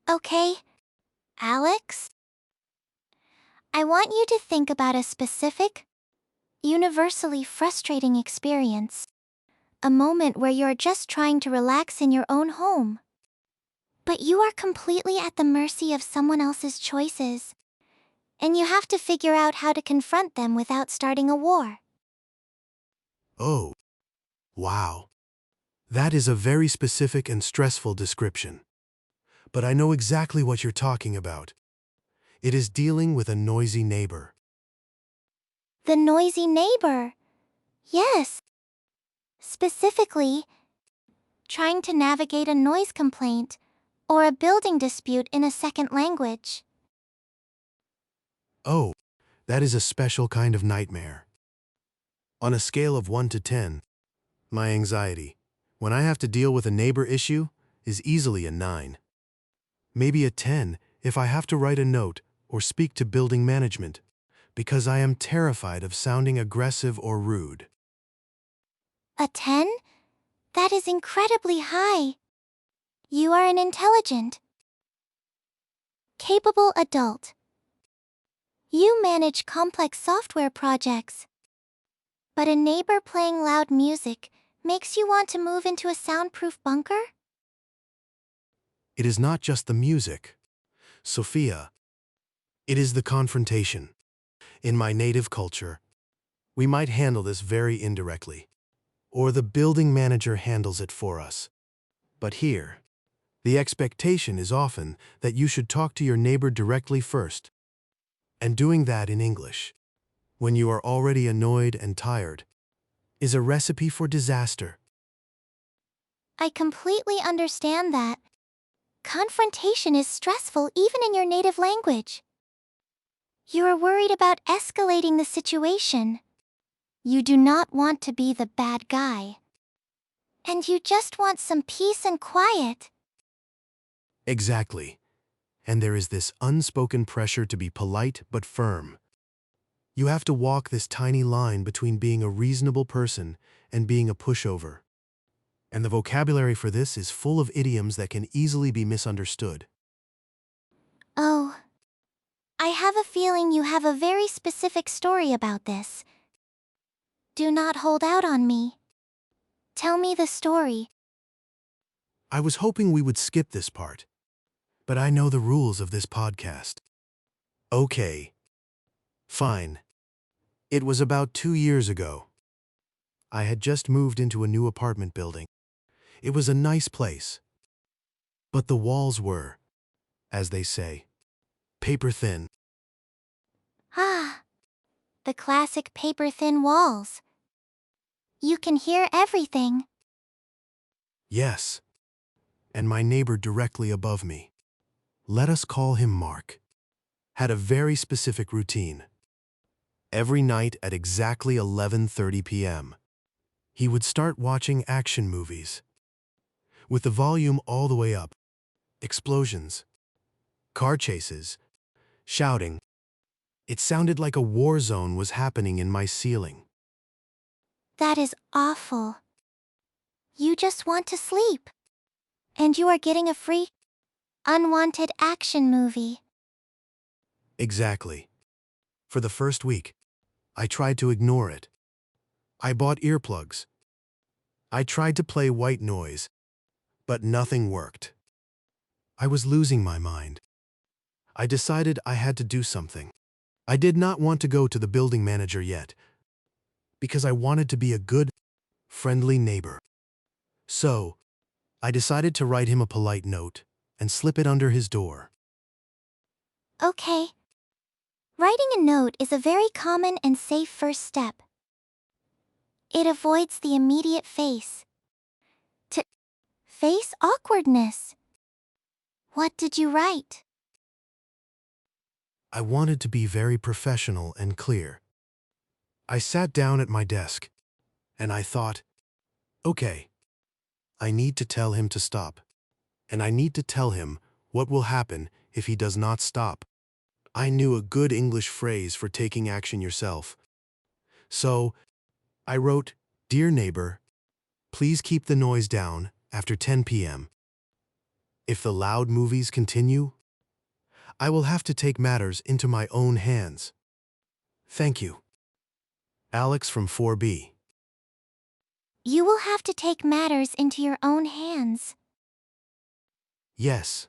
Okay, Alex, I want you to think about a specific, universally frustrating experience. A moment where you're just trying to relax in your own home. But you are completely at the mercy of someone else's choices. And you have to figure out how to confront them without starting a war. Oh, wow. That is a very specific and stressful description. But I know exactly what you're talking about. It is dealing with a noisy neighbor. The noisy neighbor. Yes. Specifically, trying to navigate a noise complaint or a building dispute in a second language. Oh, that is a special kind of nightmare. On a scale of 1 to 10, my anxiety, when I have to deal with a neighbor issue, is easily a 9. Maybe a 10 if I have to write a note or speak to building management, because I am terrified of sounding aggressive or rude. A 10? That is incredibly high. You are an intelligent, capable adult. You manage complex software projects. But a neighbor playing loud music makes you want to move into a soundproof bunker? It is not just the music, Sophia. It is the confrontation. In my native culture, we might handle this very indirectly, or the building manager handles it for us. But here, the expectation is often that you should talk to your neighbor directly first, and doing that in English, when you are already annoyed and tired, is a recipe for disaster. I completely understand that. Confrontation is stressful even in your native language. You are worried about escalating the situation. You do not want to be the bad guy. And you just want some peace and quiet. Exactly. And there is this unspoken pressure to be polite but firm. You have to walk this tiny line between being a reasonable person and being a pushover. And the vocabulary for this is full of idioms that can easily be misunderstood. Oh, I have a feeling you have a very specific story about this. Do not hold out on me. Tell me the story. I was hoping we would skip this part, but I know the rules of this podcast. Okay. Fine. It was about 2 years ago. I had just moved into a new apartment building. It was a nice place. But the walls were, as they say, paper thin. Ah, the classic paper-thin walls. You can hear everything. Yes. And my neighbor directly above me, let us call him Mark, had a very specific routine. Every night at exactly 11:30 p.m., he would start watching action movies. With the volume all the way up, explosions, car chases, shouting. It sounded like a war zone was happening in my ceiling. That is awful. You just want to sleep. And you are getting a free, unwanted action movie. Exactly. For the first week, I tried to ignore it. I bought earplugs. I tried to play white noise, but nothing worked. I was losing my mind. I decided I had to do something. I did not want to go to the building manager yet, because I wanted to be a good, friendly neighbor. So, I decided to write him a polite note and slip it under his door. Okay. Writing a note is a very common and safe first step. It avoids the immediate face awkwardness. What did you write? I wanted to be very professional and clear. I sat down at my desk, and I thought, okay, I need to tell him to stop, and I need to tell him what will happen if he does not stop. I knew a good English phrase for taking action yourself. So, I wrote, "Dear neighbor, please keep the noise down after 10 p.m." If the loud movies continue, I will have to take matters into my own hands. Thank you. Alex from 4B. You will have to take matters into your own hands. Yes,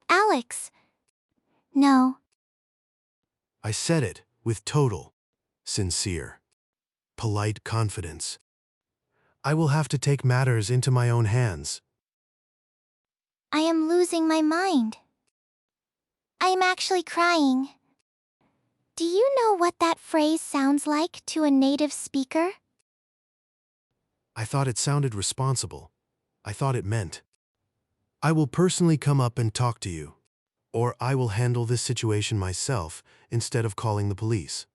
Alex. No. I said it with total, sincere, polite confidence. I will have to take matters into my own hands. I am losing my mind. I am actually crying. Do you know what that phrase sounds like to a native speaker? I thought it sounded responsible. I thought it meant, I will personally come up and talk to you, or I will handle this situation myself instead of calling the police.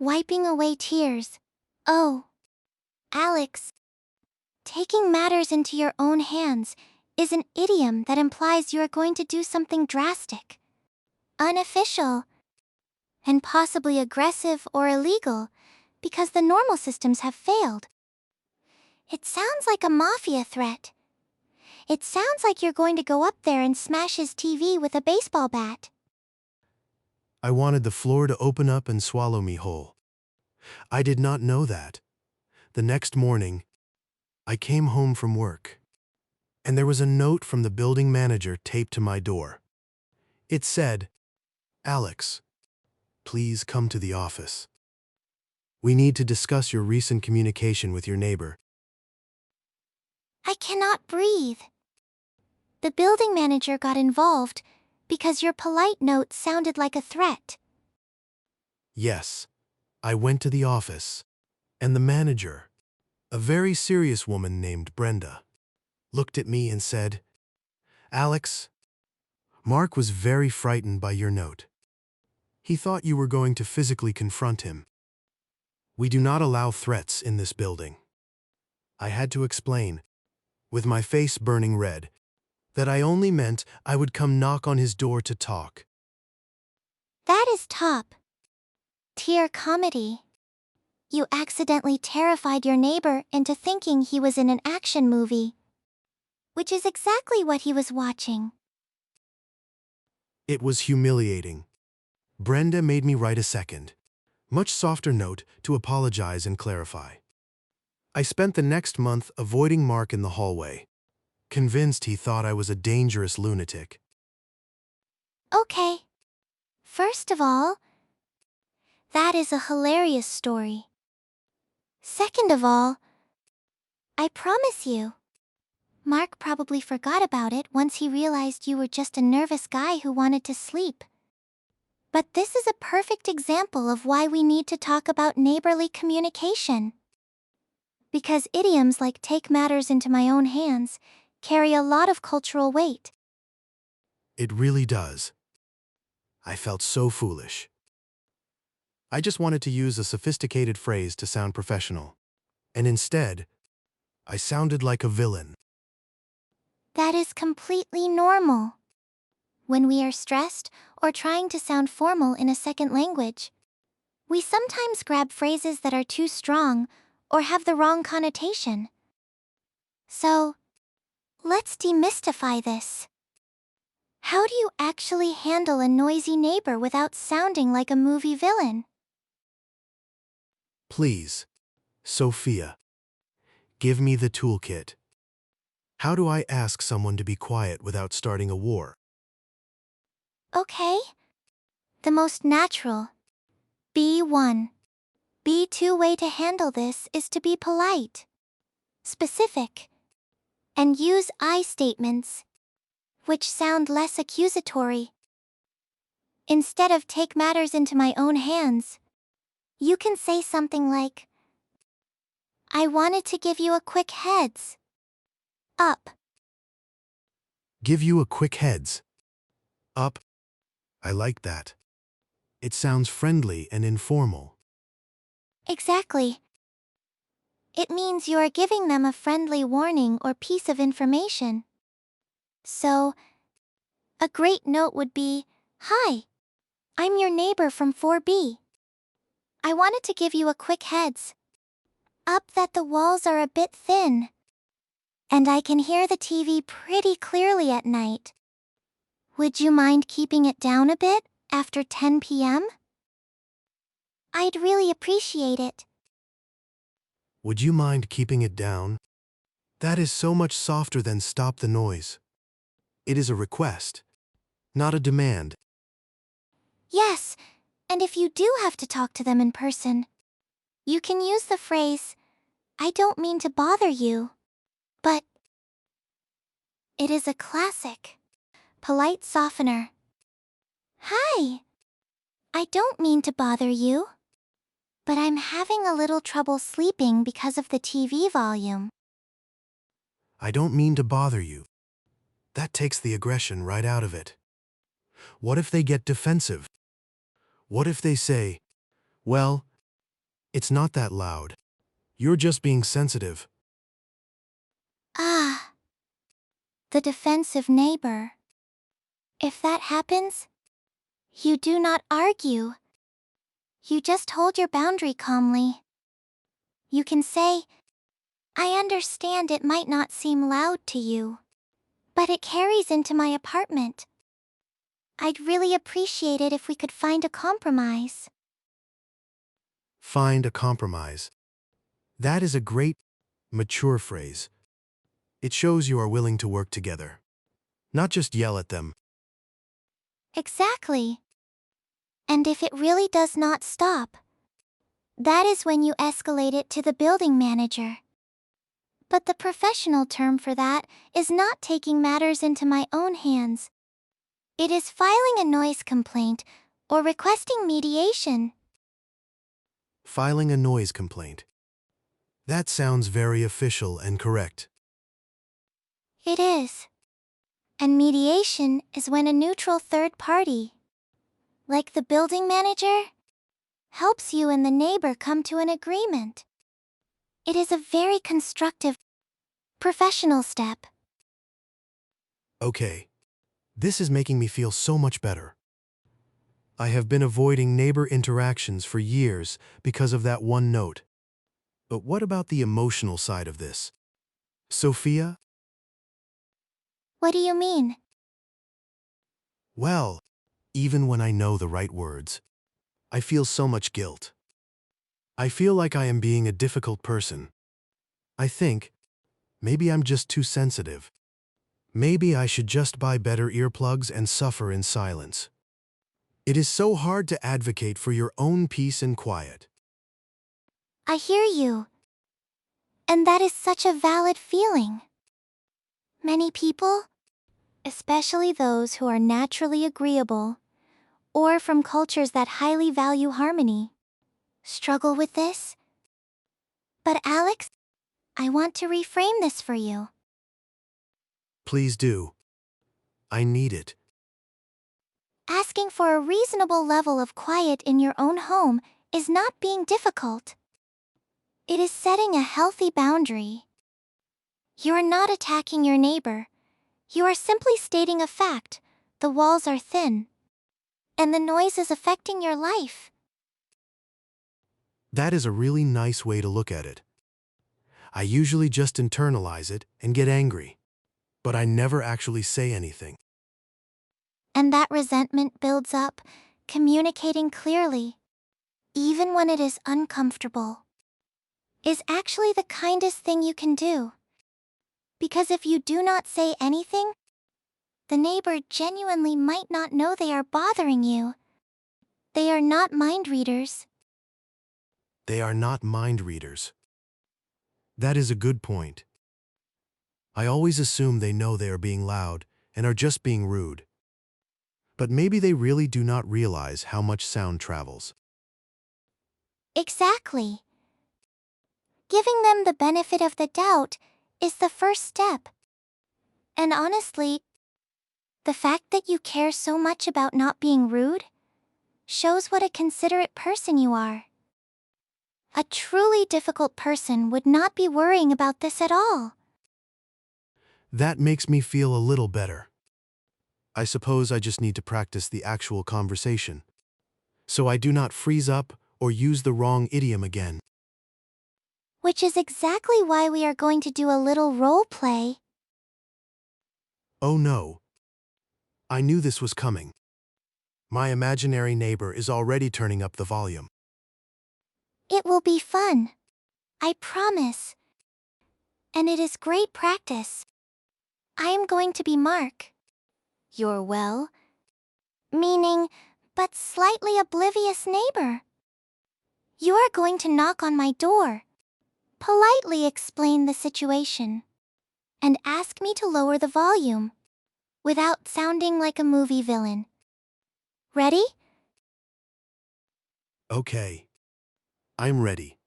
Wiping away tears. Oh, Alex. Taking matters into your own hands is an idiom that implies you are going to do something drastic, unofficial, and possibly aggressive or illegal because the normal systems have failed. It sounds like a mafia threat. It sounds like you're going to go up there and smash his TV with a baseball bat. I wanted the floor to open up and swallow me whole. I did not know that. The next morning, I came home from work, and there was a note from the building manager taped to my door. It said, Alex, please come to the office. We need to discuss your recent communication with your neighbor. I cannot breathe. The building manager got involved because your polite note sounded like a threat. Yes, I went to the office, and the manager, a very serious woman named Brenda, looked at me and said, Alex, Mark was very frightened by your note. He thought you were going to physically confront him. We do not allow threats in this building. I had to explain, with my face burning red, that I only meant I would come knock on his door to talk. That is top tier comedy. You accidentally terrified your neighbor into thinking he was in an action movie, which is exactly what he was watching. It was humiliating. Brenda made me write a second, much softer note to apologize and clarify. I spent the next month avoiding Mark in the hallway, convinced he thought I was a dangerous lunatic. Okay. First of all, that is a hilarious story. Second of all, I promise you, Mark probably forgot about it once he realized you were just a nervous guy who wanted to sleep. But this is a perfect example of why we need to talk about neighborly communication. Because idioms like take matters into my own hands carry a lot of cultural weight. It really does. I felt so foolish. I just wanted to use a sophisticated phrase to sound professional, and instead, I sounded like a villain. That is completely normal. When we are stressed or trying to sound formal in a second language, we sometimes grab phrases that are too strong or have the wrong connotation. So, let's demystify this. How do you actually handle a noisy neighbor without sounding like a movie villain? Please, Sophia, give me the toolkit. How do I ask someone to be quiet without starting a war? Okay. The most natural, B1. B2 way to handle this is to be polite, specific, and use I statements, which sound less accusatory. Instead of take matters into my own hands, you can say something like, I wanted to give you a quick heads up. Give you a quick heads up. I like that. It sounds friendly and informal. Exactly. It means you are giving them a friendly warning or piece of information. So, a great note would be, Hi, I'm your neighbor from 4B. I wanted to give you a quick heads up that the walls are a bit thin. and I can hear the TV pretty clearly at night. Would you mind keeping it down a bit after 10 p.m.? I'd really appreciate it. Would you mind keeping it down? That is so much softer than stop the noise. It is a request, not a demand. Yes, and if you do have to talk to them in person, you can use the phrase, "I don't mean to bother you, but..." It is a classic, polite softener. Hi! I don't mean to bother you, but I'm having a little trouble sleeping because of the TV volume. I don't mean to bother you. That takes the aggression right out of it. What if they get defensive? What if they say, well, it's not that loud. You're just being sensitive. Ah, the defensive neighbor. If that happens, you do not argue. You just hold your boundary calmly. You can say, "I understand it might not seem loud to you, but it carries into my apartment. I'd really appreciate it if we could find a compromise." Find a compromise. That is a great, mature phrase. It shows you are willing to work together, not just yell at them. Exactly. And if it really does not stop, that is when you escalate it to the building manager. But the professional term for that is not taking matters into my own hands. It is filing a noise complaint or requesting mediation. Filing a noise complaint. That sounds very official and correct. It is. And mediation is when a neutral third party, like the building manager, helps you and the neighbor come to an agreement. It is a very constructive, professional step. Okay. This is making me feel so much better. I have been avoiding neighbor interactions for years because of that one note. But what about the emotional side of this? Sophia? What do you mean? Well, even when I know the right words, I feel so much guilt. I feel like I am being a difficult person. I think, maybe I'm just too sensitive. Maybe I should just buy better earplugs and suffer in silence. It is so hard to advocate for your own peace and quiet. I hear you. And that is such a valid feeling. Many people, especially those who are naturally agreeable, or from cultures that highly value harmony, struggle with this. But Alex, I want to reframe this for you. Please do. I need it. Asking for a reasonable level of quiet in your own home is not being difficult. It is setting a healthy boundary. You are not attacking your neighbor. You are simply stating a fact. The walls are thin, and the noise is affecting your life. That is a really nice way to look at it. I usually just internalize it and get angry, but I never actually say anything. And that resentment builds up, communicating clearly, even when it is uncomfortable, is actually the kindest thing you can do. Because if you do not say anything, the neighbor genuinely might not know they are bothering you. They are not mind readers. They are not mind readers. That is a good point. I always assume they know they are being loud and are just being rude. But maybe they really do not realize how much sound travels. Exactly. Giving them the benefit of the doubt is the first step. And honestly, the fact that you care so much about not being rude shows what a considerate person you are. A truly difficult person would not be worrying about this at all. That makes me feel a little better. I suppose I just need to practice the actual conversation, so I do not freeze up or use the wrong idiom again. Which is exactly why we are going to do a little role play. Oh no. I knew this was coming. My imaginary neighbor is already turning up the volume. It will be fun. I promise. And it is great practice. I am going to be Mark. Your meaning, but slightly oblivious neighbor. You are going to knock on my door, politely explain the situation, and ask me to lower the volume, without sounding like a movie villain. Ready? Okay. I'm ready.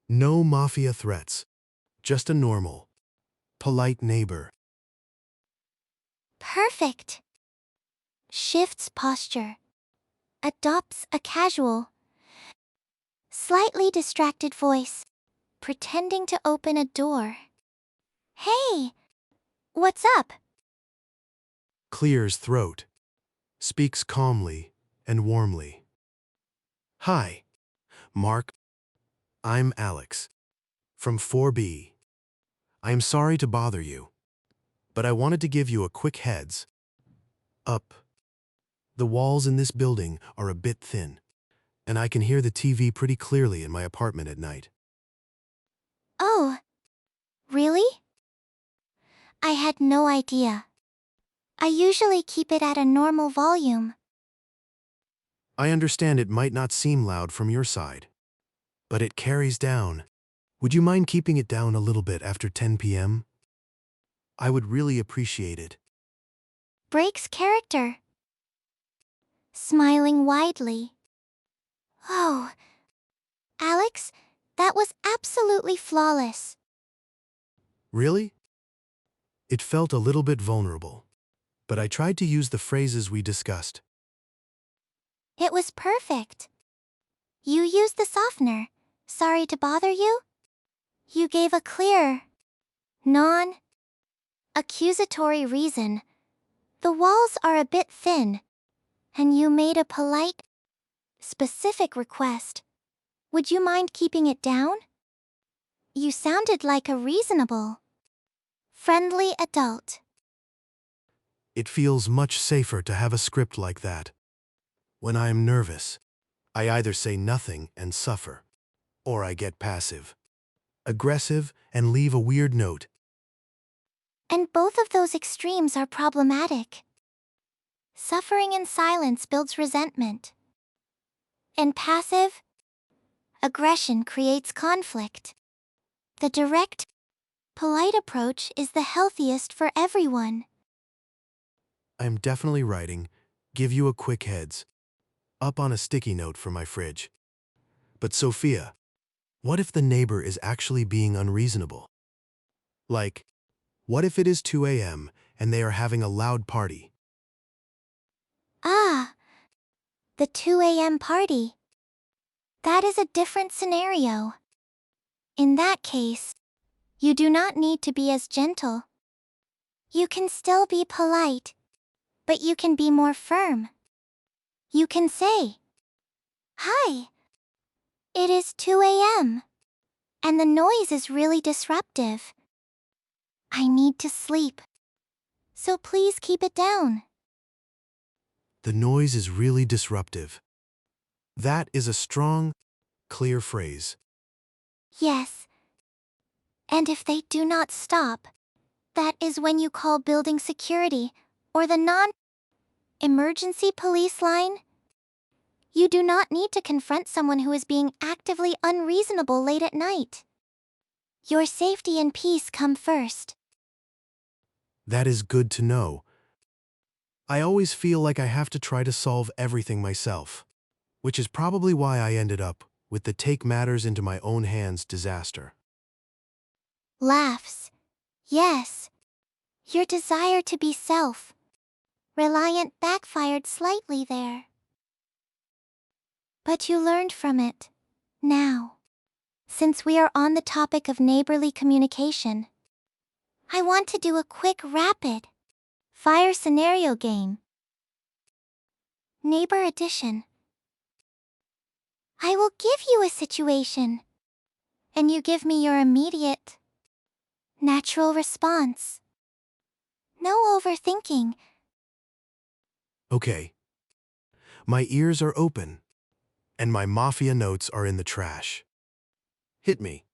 No mafia threats. Just a normal, polite neighbor. Perfect. Shifts posture. Adopts a casual, slightly distracted voice, pretending to open a door. Hey! What's up? Clears throat. Speaks calmly and warmly. Hi, Mark. I'm Alex. From 4B. I'm sorry to bother you, but I wanted to give you a quick heads up. The walls in this building are a bit thin, and I can hear the TV pretty clearly in my apartment at night. Oh, really? I had no idea. I usually keep it at a normal volume. I understand it might not seem loud from your side, but it carries down. Would you mind keeping it down a little bit after 10 p.m.? I would really appreciate it. Breaks character. Smiling widely. Oh, Alex, that was absolutely flawless. Really? It felt a little bit vulnerable, but I tried to use the phrases we discussed. It was perfect. You used the softener. Sorry to bother you? You gave a clear, non-accusatory reason. The walls are a bit thin, and you made a polite, specific request. Would you mind keeping it down? You sounded like a reasonable, friendly adult. It feels much safer to have a script like that. When I am nervous, I either say nothing and suffer, or I get passive, aggressive, and leave a weird note. And both of those extremes are problematic. Suffering in silence builds resentment. And passive aggression creates conflict. The direct, polite approach is the healthiest for everyone. I am definitely writing, give you a quick heads, up on a sticky note for my fridge. But Sophia, what if the neighbor is actually being unreasonable? Like, what if it is 2 a.m. and they are having a loud party? Ah, the 2 a.m. party. That is a different scenario. In that case, you do not need to be as gentle. You can still be polite, but you can be more firm. You can say, "Hi, it is 2 a.m. and the noise is really disruptive. I need to sleep, so please keep it down." The noise is really disruptive. That is a strong, clear phrase. Yes. And if they do not stop, that is when you call building security or the non-emergency police line. You do not need to confront someone who is being actively unreasonable late at night. Your safety and peace come first. That is good to know. I always feel like I have to try to solve everything myself, which is probably why I ended up with the take matters into my own hands disaster. Laughs. Yes. Your desire to be self-reliant backfired slightly there. But you learned from it. Now, since we are on the topic of neighborly communication, I want to do a quick rapid fire scenario game. Neighbor Edition. I will give you a situation and you give me your immediate, natural response. No overthinking. Okay. My ears are open, and my mafia notes are in the trash. Hit me.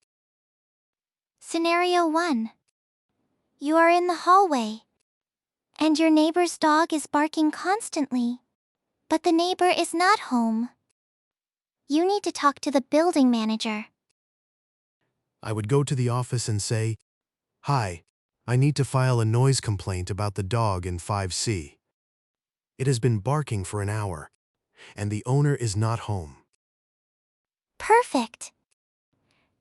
Scenario 1. You are in the hallway, and your neighbor's dog is barking constantly, but the neighbor is not home. You need to talk to the building manager. I would go to the office and say, "Hi, I need to file a noise complaint about the dog in 5C. It has been barking for an hour, and the owner is not home." Perfect.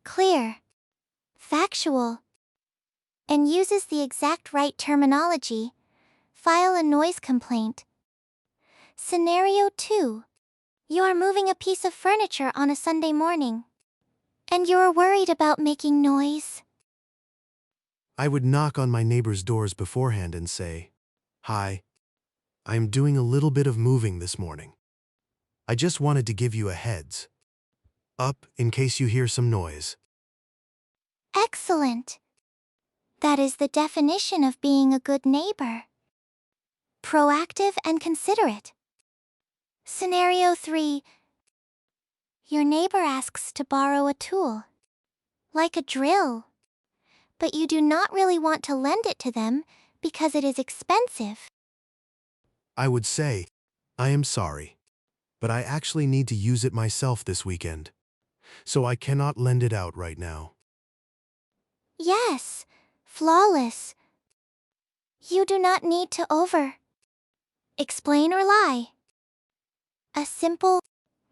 Clear. Factual. And uses the exact right terminology. File a noise complaint. Scenario 2. You are moving a piece of furniture on a Sunday morning, and you're worried about making noise. I would knock on my neighbor's doors beforehand and say, "Hi, I am doing a little bit of moving this morning. I just wanted to give you a heads up in case you hear some noise." Excellent. That is the definition of being a good neighbor. Proactive and considerate. Scenario 3. Your neighbor asks to borrow a tool, like a drill, but you do not really want to lend it to them because it is expensive. I would say, "I am sorry, but I actually need to use it myself this weekend, so I cannot lend it out right now." Yes, flawless. You do not need to explain or lie. A simple,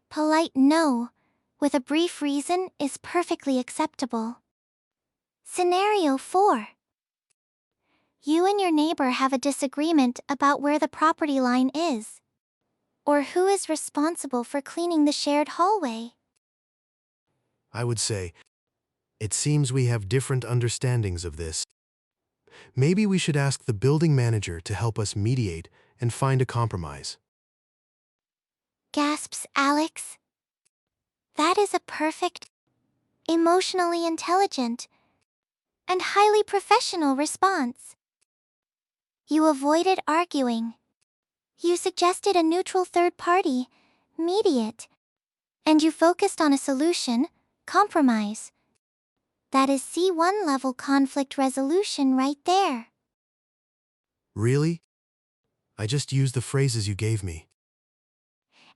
polite no with a brief reason is perfectly acceptable. Scenario 4. You and your neighbor have a disagreement about where the property line is, or who is responsible for cleaning the shared hallway. I would say, "It seems we have different understandings of this. Maybe we should ask the building manager to help us mediate and find a compromise." Gasps Alex. That is a perfect, emotionally intelligent, and highly professional response. You avoided arguing. You suggested a neutral third party, mediate, and you focused on a solution, compromise. That is C1 level conflict resolution right there. Really? I just used the phrases you gave me.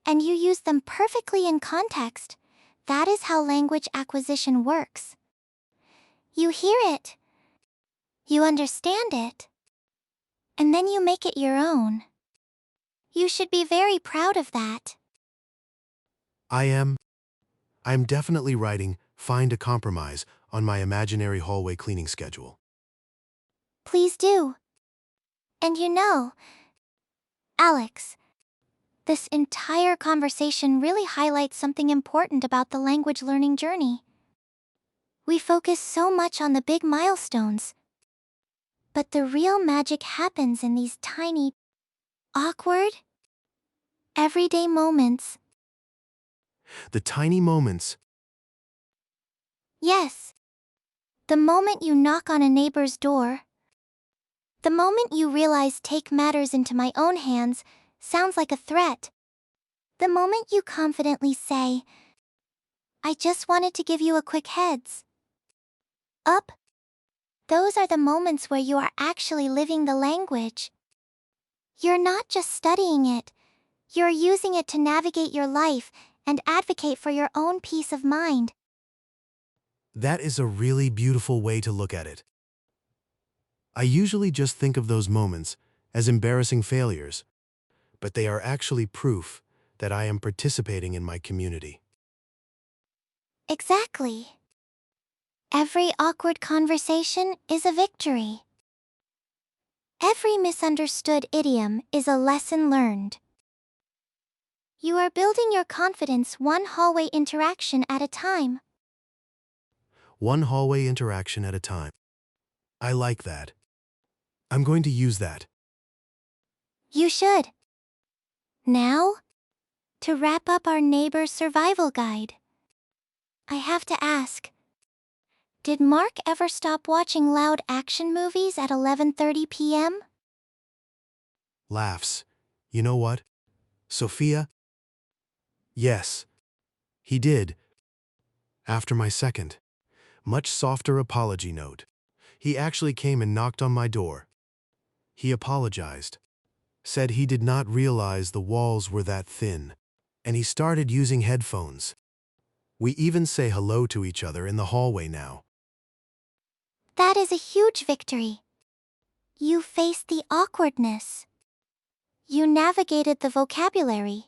And you use them perfectly in context. That is how language acquisition works. You hear it. You understand it. And then you make it your own. You should be very proud of that. I'm definitely writing "find a compromise" on my imaginary hallway cleaning schedule. Please do. And you know, Alex, this entire conversation really highlights something important about the language learning journey. We focus so much on the big milestones, but the real magic happens in these tiny, awkward, everyday moments. The tiny moments. Yes, the moment you knock on a neighbor's door, the moment you realize take matters into my own hands sounds like a threat, the moment you confidently say, "I just wanted to give you a quick heads up." Those are the moments where you are actually living the language. You're not just studying it, you're using it to navigate your life and advocate for your own peace of mind. That is a really beautiful way to look at it. I usually just think of those moments as embarrassing failures, but they are actually proof that I am participating in my community. Exactly. Every awkward conversation is a victory. Every misunderstood idiom is a lesson learned. You are building your confidence one hallway interaction at a time. One hallway interaction at a time. I like that. I'm going to use that. You should. Now, to wrap up our neighbor survival guide, I have to ask, Did Mark ever stop watching loud action movies at 11:30 p.m.? Laughs. You know what, Sophia? Yes, he did. After my second, much softer apology note, he actually came and knocked on my door. He apologized, said he did not realize the walls were that thin, and he started using headphones. We even say hello to each other in the hallway now. That is a huge victory. You faced the awkwardness. You navigated the vocabulary.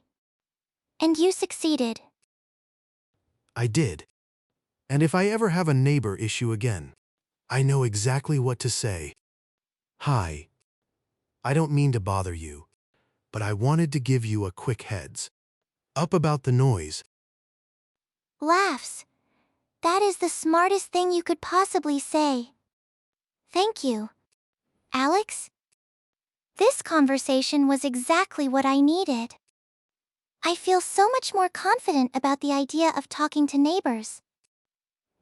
And you succeeded. I did. And if I ever have a neighbor issue again, I know exactly what to say. Hi. I don't mean to bother you, but I wanted to give you a quick heads up about the noise. Laughs. That is the smartest thing you could possibly say. Thank you, Alex. This conversation was exactly what I needed. I feel so much more confident about the idea of talking to neighbors.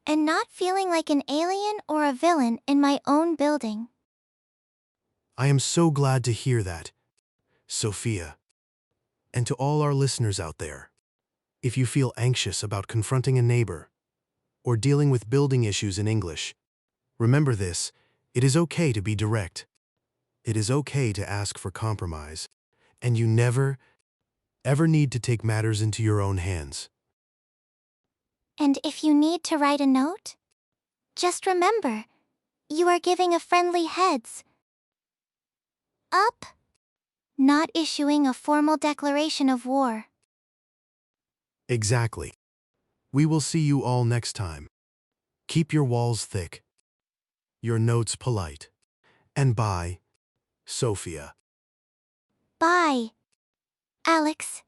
And not feeling like an alien or a villain in my own building. I am so glad to hear that, Sophia. And to all our listeners out there, if you feel anxious about confronting a neighbor or dealing with building issues in English, remember this: it is okay to be direct. It is okay to ask for compromise, and you never, ever need to take matters into your own hands. And if you need to write a note, just remember, you are giving a friendly heads up, not issuing a formal declaration of war. Exactly. We will see you all next time. Keep your walls thick, your notes polite, and bye, Sophia. Bye, Alex.